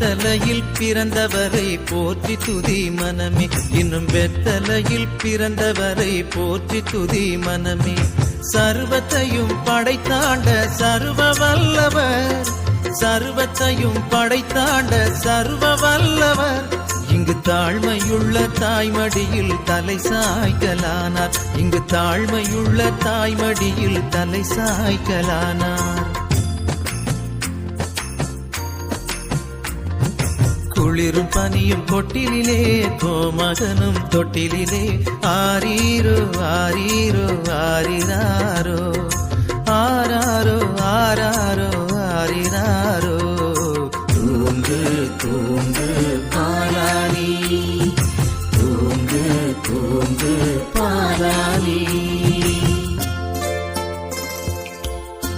வெத்தலையில் பிறந்தவரை போற்றி துதி மனமே, இன்னும் வெத்தலையில் பிறந்தவரை போற்றி துதி மனமே. சர்வத்தையும் படைத்தாண்ட சர்வ வல்லவர், சர்வத்தையும் படைத்தாண்ட சர்வ வல்லவர், இங்கு தாழ்மையுள்ள தாய்மடியில் தலை சாய்க்கலானார், இங்கு தாழ்மையுள்ள தாய்மடியில் தலை சாய்க்கலானார். குளிரும் பனியும் கொட்டிலே கோமகனும் தொட்டிலே, ஆரீரோ ஆரீரோ ஆரிராரோ ஆராரோ